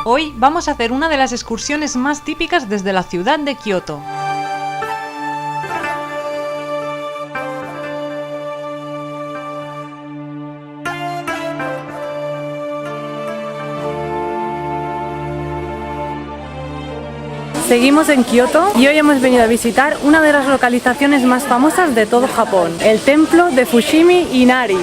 Hoy vamos a hacer una de las excursiones más típicas desde la ciudad de Kioto. Seguimos en Kioto y hoy hemos venido a visitar una de las localizaciones más famosas de todo Japón, el templo de Fushimi Inari.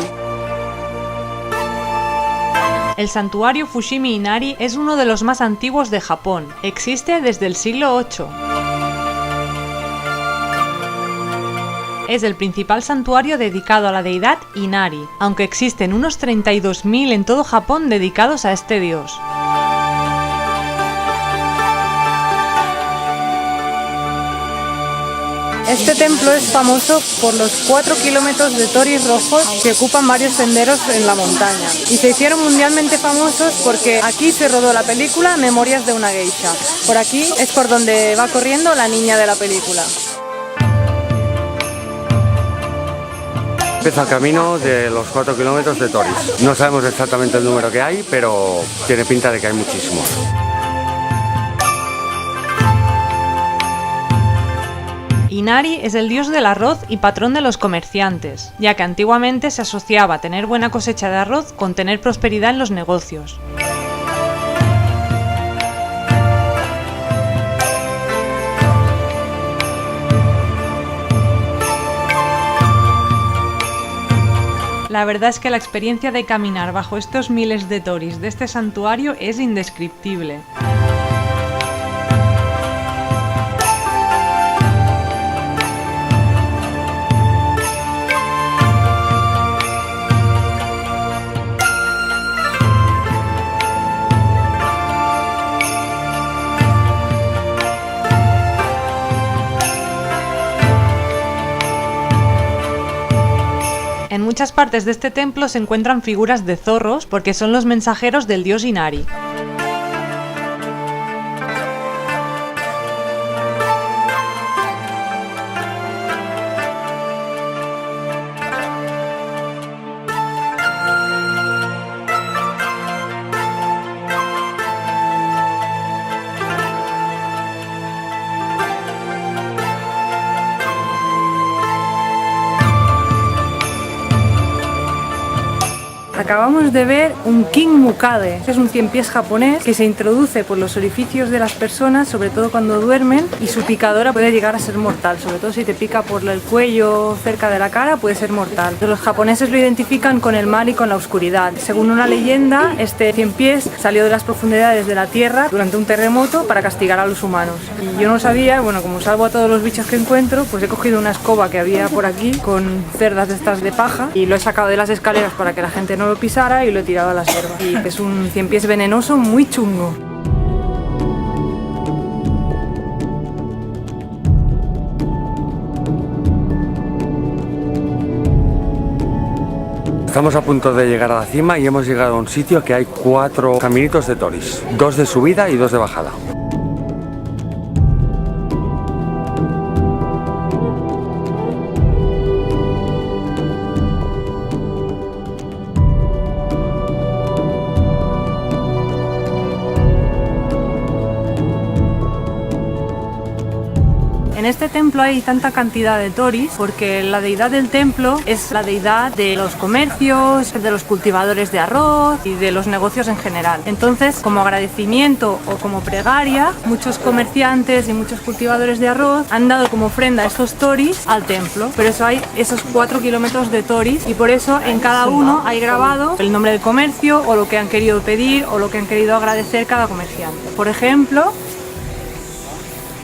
El santuario Fushimi Inari es uno de los más antiguos de Japón. Existe desde el siglo VIII. Es el principal santuario dedicado a la deidad Inari, aunque existen unos 32.000 en todo Japón dedicados a este dios. Este templo es famoso por los 4 kilómetros de toris rojos que ocupan varios senderos en la montaña. Y se hicieron mundialmente famosos porque aquí se rodó la película Memorias de una geisha. Por aquí es por donde va corriendo la niña de la película. Empieza el camino de los 4 kilómetros de toris. No sabemos exactamente el número que hay, pero tiene pinta de que hay muchísimos. Inari es el dios del arroz y patrón de los comerciantes, ya que antiguamente se asociaba a tener buena cosecha de arroz con tener prosperidad en los negocios. La verdad es que la experiencia de caminar bajo estos miles de toris de este santuario es indescriptible. En muchas partes de este templo se encuentran figuras de zorros porque son los mensajeros del dios Inari. Acabamos de ver un King Mukade, que es un 100 pies japonés que se introduce por los orificios de las personas, sobre todo cuando duermen, y su picadora puede llegar a ser mortal, sobre todo si te pica por el cuello cerca de la cara puede ser mortal. Los japoneses lo identifican con el mal y con la oscuridad. Según una leyenda, este 100 pies salió de las profundidades de la tierra durante un terremoto para castigar a los humanos. Y yo no sabía, bueno, como salvo a todos los bichos que encuentro, pues he cogido una escoba que había por aquí con cerdas de estas de paja y lo he sacado de las escaleras para que la gente no lo pisara y lo he tirado a la selva. Y es un 100 pies venenoso muy chungo. Estamos a punto de llegar a la cima y hemos llegado a un sitio que hay 4 caminitos de toris, 2 de subida y 2 de bajada. En este templo hay tanta cantidad de toris porque la deidad del templo es la deidad de los comercios, de los cultivadores de arroz y de los negocios en general. Entonces, como agradecimiento o como plegaria, muchos comerciantes y muchos cultivadores de arroz han dado como ofrenda estos toris al templo. Por eso hay esos 4 kilómetros de toris y por eso en cada uno hay grabado el nombre del comercio o lo que han querido pedir o lo que han querido agradecer cada comerciante. Por ejemplo,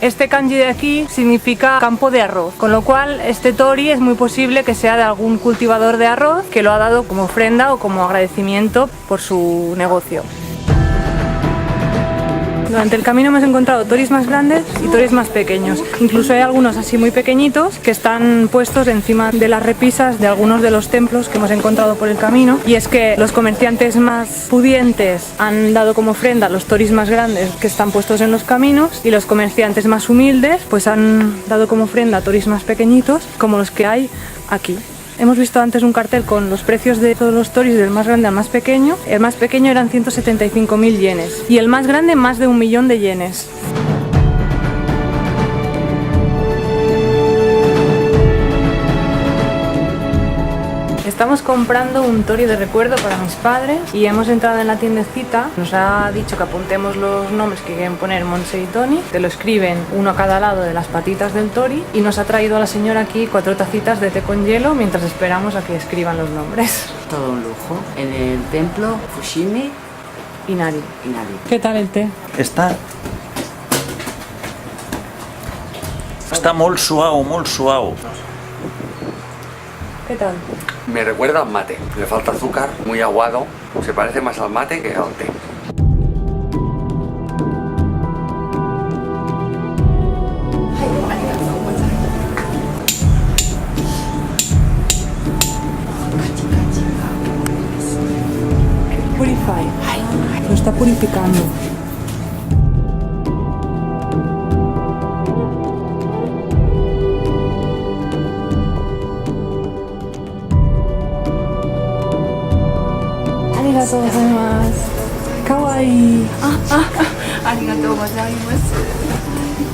este kanji de aquí significa campo de arroz, con lo cual este tori es muy posible que sea de algún cultivador de arroz que lo ha dado como ofrenda o como agradecimiento por su negocio. Durante el camino hemos encontrado toris más grandes y toris más pequeños. Incluso hay algunos así muy pequeñitos que están puestos encima de las repisas de algunos de los templos que hemos encontrado por el camino. Y es que los comerciantes más pudientes han dado como ofrenda los toris más grandes que están puestos en los caminos y los comerciantes más humildes pues han dado como ofrenda toris más pequeñitos como los que hay aquí. Hemos visto antes un cartel con los precios de todos los toris, del más grande al más pequeño. El más pequeño eran 175.000 yenes y el más grande más de 1 millón de yenes. Estamos comprando un tori de recuerdo para mis padres y hemos entrado en la tiendecita. Nos ha dicho que apuntemos los nombres que quieren poner Montse y Toni. Te lo escriben uno a cada lado de las patitas del tori y nos ha traído a la señora aquí 4 tacitas de té con hielo mientras esperamos a que escriban los nombres. Todo un lujo. En el templo Fushimi Inari. Inari. ¿Qué tal el té? Està molt suau. ¿Qué tal? Me recuerda al mate, le falta azúcar, muy aguado, se parece más al mate que al té. Purify. Lo está purificando. Arigatou gozaimasu. Kawaii. Arigatou gozaimasu.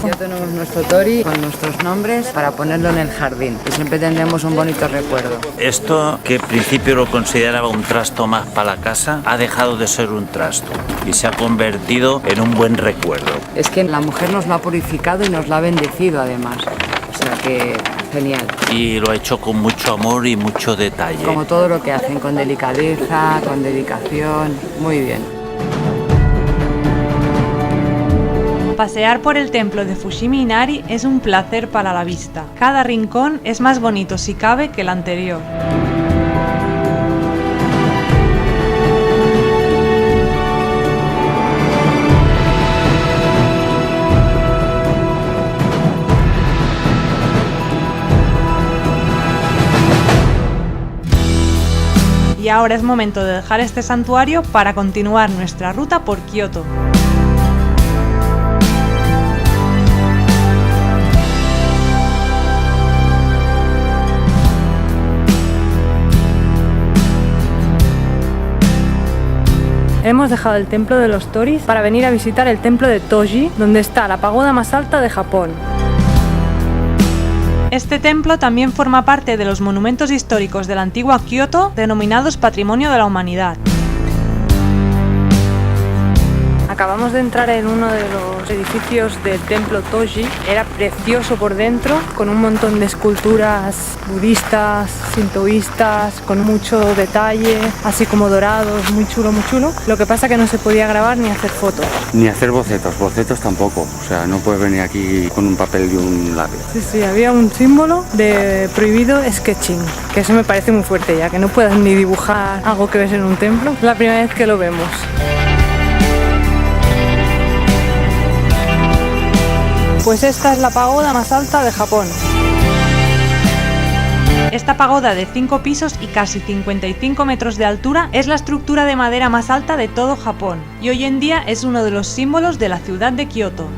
Ya tenemos nuestro tori con nuestros nombres para ponerlo en el jardín y siempre tendremos un bonito recuerdo. Esto, que al principio lo consideraba un trasto más para la casa, ha dejado de ser un trasto y se ha convertido en un buen recuerdo. Es que la mujer nos lo ha purificado y nos lo ha bendecido además. O sea que genial. Y lo ha hecho con mucho amor y mucho detalle. Como todo lo que hacen, con delicadeza, con dedicación, muy bien. Pasear por el templo de Fushimi Inari es un placer para la vista. Cada rincón es más bonito si cabe que el anterior. Y ahora es momento de dejar este santuario para continuar nuestra ruta por Kioto. Hemos dejado el templo de los toris para venir a visitar el templo de Toji, donde está la pagoda más alta de Japón. Este templo también forma parte de los monumentos históricos de la antigua Kioto, denominados Patrimonio de la Humanidad. Acabamos de entrar en uno de los edificios del templo Toji. Era precioso por dentro, con un montón de esculturas budistas, sintoístas, con mucho detalle, así como dorados, muy chulo, muy chulo. Lo que pasa que no se podía grabar ni hacer fotos. Ni hacer bocetos tampoco, o sea, no puedes venir aquí con un papel y un lápiz. Sí, había un símbolo de prohibido sketching, que eso me parece muy fuerte ya, que no puedas ni dibujar algo que ves en un templo. Es la primera vez que lo vemos. Pues esta es la pagoda más alta de Japón. Esta pagoda de 5 pisos y casi 55 metros de altura es la estructura de madera más alta de todo Japón y hoy en día es uno de los símbolos de la ciudad de Kioto.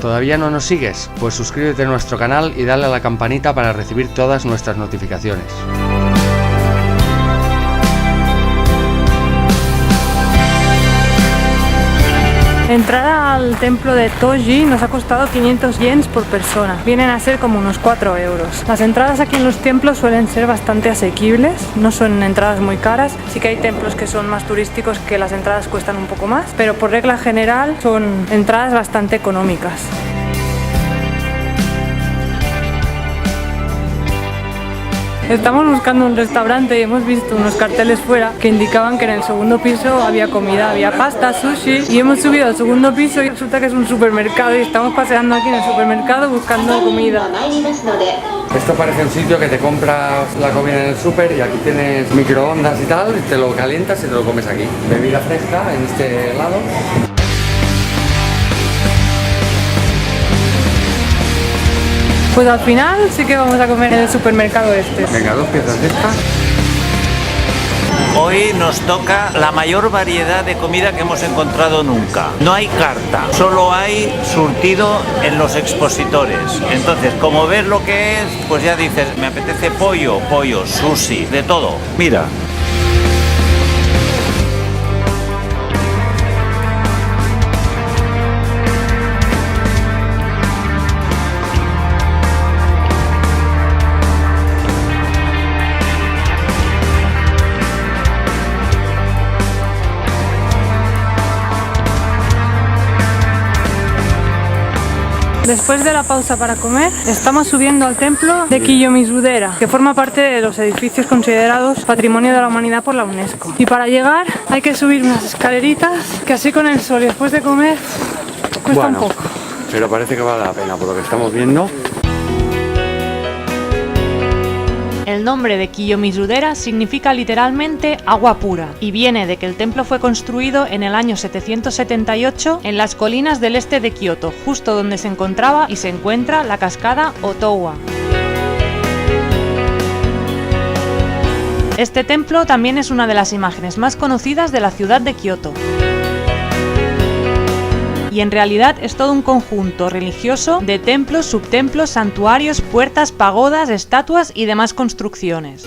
¿Todavía no nos sigues? Pues suscríbete a nuestro canal y dale a la campanita para recibir todas nuestras notificaciones. Entrar al templo de Toji nos ha costado 500 yens por persona. Vienen a ser como unos 4 euros. Las entradas aquí en los templos suelen ser bastante asequibles, no son entradas muy caras. Sí que hay templos que son más turísticos que las entradas cuestan un poco más, pero por regla general son entradas bastante económicas. Estamos buscando un restaurante y hemos visto unos carteles fuera que indicaban que en el segundo piso había comida, había pasta, sushi, y hemos subido al segundo piso y resulta que es un supermercado y estamos paseando aquí en el supermercado buscando comida. Esto parece un sitio que te compras la comida en el súper y aquí tienes microondas y tal, y te lo calientas y te lo comes aquí. Bebida fresca en este lado. Pues al final sí que vamos a comer en el supermercado este. Venga, 2 piezas de estas. Hoy nos toca la mayor variedad de comida que hemos encontrado nunca. No hay carta, solo hay surtido en los expositores. Entonces, como ves lo que es, pues ya dices, me apetece pollo, sushi, de todo. Mira. Después de la pausa para comer, estamos subiendo al templo de Kiyomizudera, que forma parte de los edificios considerados Patrimonio de la Humanidad por la UNESCO. Y para llegar hay que subir unas escaleritas que así con el sol y después de comer cuesta un poco. Pero parece que vale la pena por lo que estamos viendo. El nombre de Kiyomizudera significa literalmente agua pura y viene de que el templo fue construido en el año 778 en las colinas del este de Kioto, justo donde se encontraba y se encuentra la cascada Otowa. Este templo también es una de las imágenes más conocidas de la ciudad de Kioto. Y en realidad es todo un conjunto religioso de templos, subtemplos, santuarios, puertas, pagodas, estatuas y demás construcciones.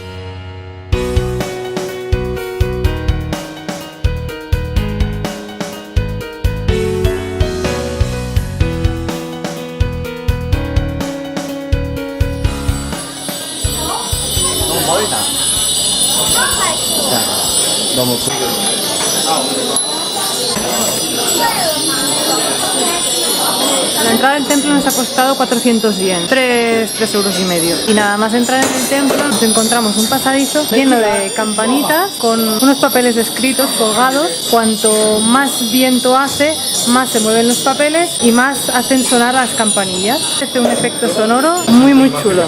La entrada del templo nos ha costado 400 yen, 3,5 euros. Y nada más entrar en el templo nos encontramos un pasadizo lleno de campanitas con unos papeles escritos colgados. Cuanto más viento hace, más se mueven los papeles y más hacen sonar las campanillas. Este es un efecto sonoro muy chulo.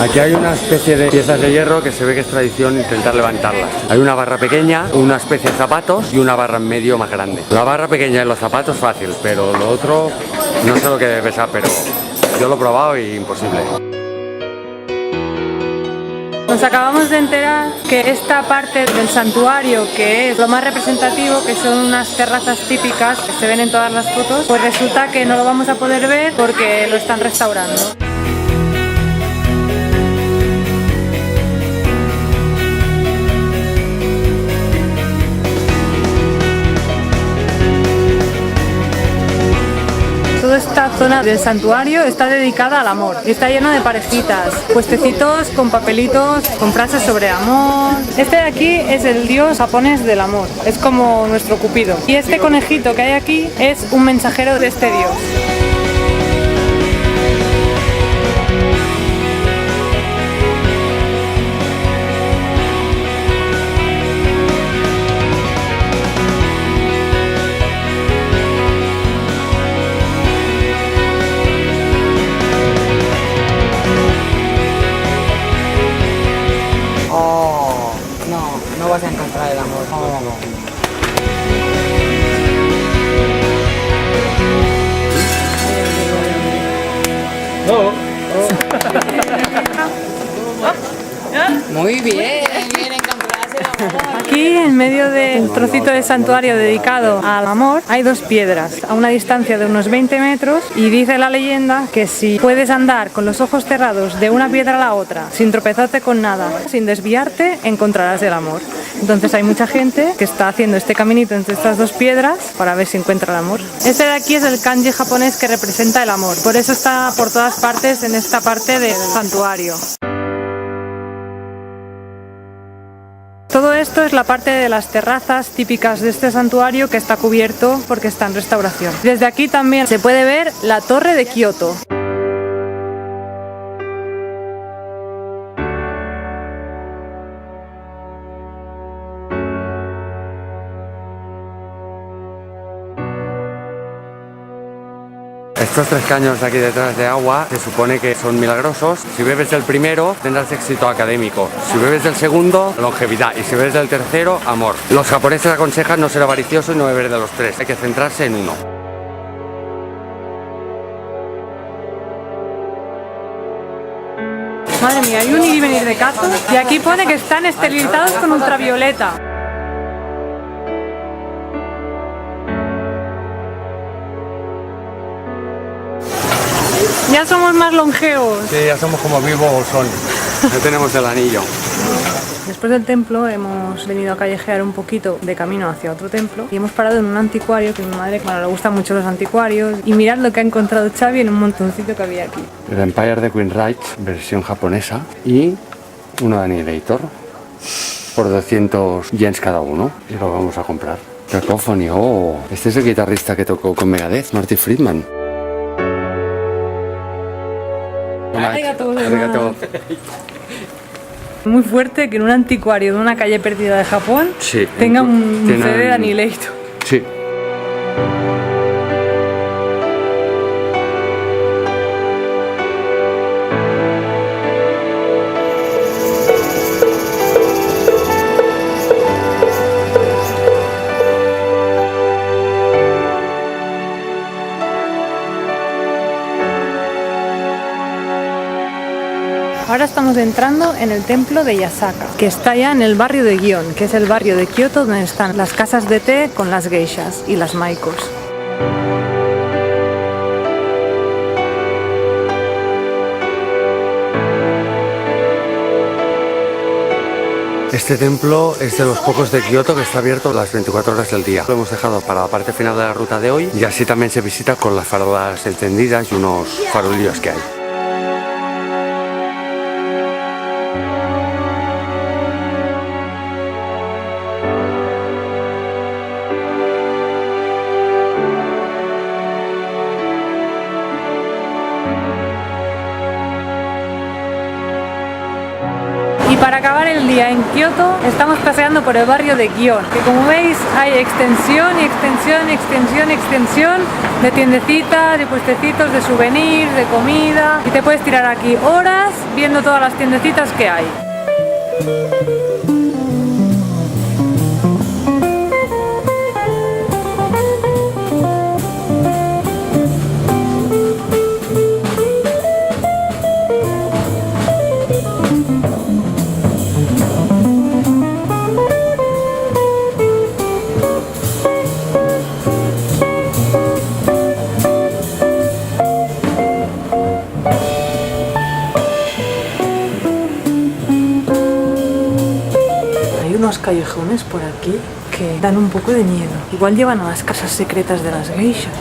Aquí hay una especie de piezas de hierro que se ve que es tradición intentar levantarlas. Hay una barra pequeña, una especie de zapatos y una barra en medio más grande. La barra pequeña en los zapatos fácil, pero lo otro no sé lo que debe pesar, pero yo lo he probado y imposible. Nos acabamos de enterar que esta parte del santuario, que es lo más representativo, que son unas terrazas típicas que se ven en todas las fotos, pues resulta que no lo vamos a poder ver porque lo están restaurando. Toda esta zona del santuario está dedicada al amor. Está lleno de parejitas, puestecitos con papelitos, con frases sobre amor. Este de aquí es el dios japonés del amor. Es como nuestro Cupido. Y este conejito que hay aquí es un mensajero de este dios. No vas a encontrar el amor. Muy bien, bien encontrarse el amor. Aquí, en medio del trocito de santuario dedicado al amor, hay dos piedras a una distancia de unos 20 metros y dice la leyenda que si puedes andar con los ojos cerrados de una piedra a la otra, sin tropezarte con nada, sin desviarte, encontrarás el amor. Entonces hay mucha gente que está haciendo este caminito entre estas dos piedras para ver si encuentra el amor. Este de aquí es el kanji japonés que representa el amor, por eso está por todas partes en esta parte del santuario. Todo esto es la parte de las terrazas típicas de este santuario que está cubierto porque está en restauración. Desde aquí también se puede ver la torre de Kioto. Estos 3 caños de aquí detrás de agua se supone que son milagrosos. Si bebes del primero tendrás éxito académico, si bebes del segundo longevidad y si bebes del tercero amor. Los japoneses aconsejan no ser avaricioso y no beber de los 3, hay que centrarse en uno. Madre mía, hay un ir y venir de casos y aquí pone que están esterilizados con ultravioleta. Ya somos más longevos. Sí, ya somos como Bilbo Bolsón, ya tenemos el anillo. Después del templo hemos venido a callejear un poquito de camino hacia otro templo y hemos parado en un anticuario que a mi madre, bueno, le gustan mucho los anticuarios, y mirad lo que ha encontrado Xavi en un montoncito que había aquí. El Empire de Queen Reich, versión japonesa, y uno de Annihilator por 200 yens cada uno, y lo vamos a comprar. Cacophony, oh, este es el guitarrista que tocó con Megadeth, Marty Friedman. Arigato. Muy fuerte que en un anticuario de una calle perdida de Japón tenga un CD de Annihilator. Sí. Ahora estamos entrando en el templo de Yasaka, que está ya en el barrio de Gion, que es el barrio de Kioto donde están las casas de té con las geishas y las maikos. Este templo es de los pocos de Kioto que está abierto las 24 horas del día. Lo hemos dejado para la parte final de la ruta de hoy y así también se visita con las farolas encendidas y unos farolillos que hay. Y para acabar el día en Kioto estamos paseando por el barrio de Gion, que como veis hay extensión y extensión y extensión y extensión de tiendecitas y puestecitos de souvenirs, de comida, y te puedes tirar aquí horas viendo todas las tiendecitas que hay. Unos callejones por aquí que dan un poco de miedo. Igual llevan a las casas secretas de las geishas.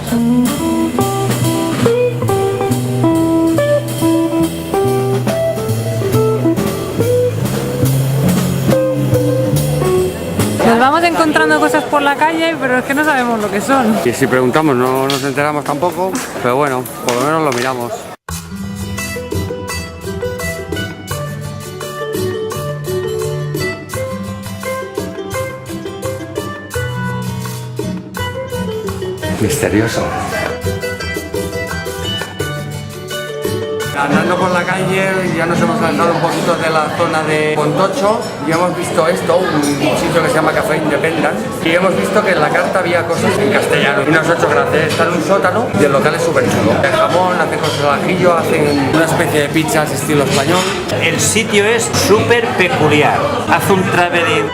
Nos vamos encontrando cosas por la calle, pero es que no sabemos lo que son. Y si preguntamos no nos enteramos tampoco, pero bueno, por lo menos lo miramos. Misterioso. Andando por la calle ya nos hemos lanzado un poquito de la zona de Pontocho y hemos visto esto, un sitio que se llama Café Independence, y hemos visto que en la carta había cosas en castellano y nos ha hecho gracia. Está en un sótano y el local es súper chulo. El jamón, hacen cosas al ajillo, hacen una especie de pizzas estilo español. El sitio es súper peculiar, hace un traveling.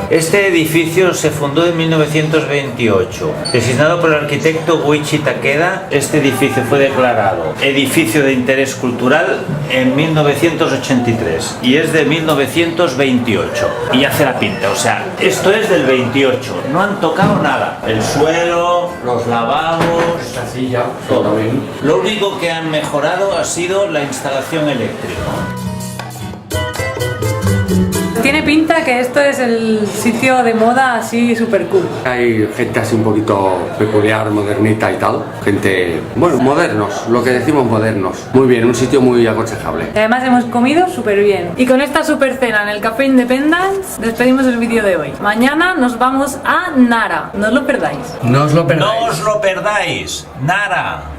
Este edificio se fundó en 1928. Designado por el arquitecto Goichi Takeda, este edificio fue declarado edificio de interés cultural en 1983 y es de 1928. Y hace la pinta, o sea, esto es del 28, no han tocado nada. El suelo, los lavabos, Esta silla, todo. Lo único que han mejorado ha sido la instalación eléctrica. Tiene pinta que esto es el sitio de moda así super cool. Hay gente así un poquito peculiar, modernita y tal. Gente, bueno, modernos, lo que decimos modernos. Muy bien, un sitio muy aconsejable. Además hemos comido súper bien. Y con esta super cena en el Café Independence despedimos el vídeo de hoy. Mañana nos vamos a Nara. No os lo perdáis. No os lo No os lo perdáis. Nara.